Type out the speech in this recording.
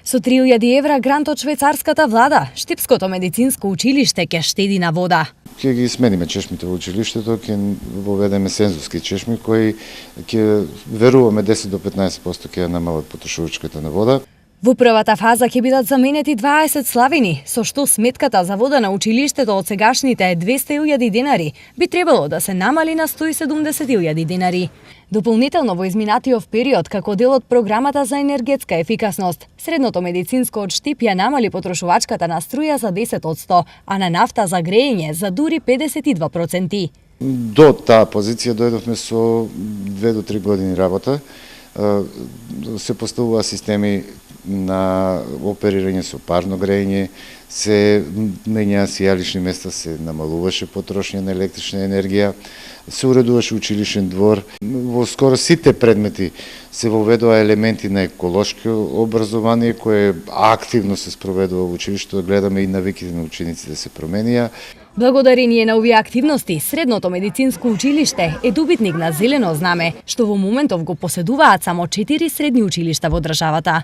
Со 3000 евра грант од швајцарската влада, Штипското медицинско училиште ќе штеди на вода. Ќе ги смениме чешмите во училиштето, ќе воведеме сензорски чешми кои ќе веруваме 10 до 15% ќе намалат потрошувачката на вода. Во првата фаза ќе бидат заменети 20 славини, со што сметката за вода на училиштето од сегашните 200.000 денари би требало да се намали на 170.000 денари. Дополнително во изминатиот период, како дел од програмата за енергетска ефикасност, средното медицинско од Штип ја намали потрошувачката на струја за 10%, а на нафта за грејење за дури 52%. До таа позиција дојдовме со 2 до 3 години работа. Се поставува системи на оперирање со парно грејење, се менјаа сијалишни места, се намалуваше потрошња на електрична енергија, се уредуваше училишен двор. Во скоро сите предмети се воведува елементи на еколошко образование кое активно се спроведува во училиштето, гледаме и навиките на учениците се променија. Благодарение на овие активности, Средното медицинско училиште е добитник на зелено знаме, што во моментов го поседуваат само 4 средни училишта во државата.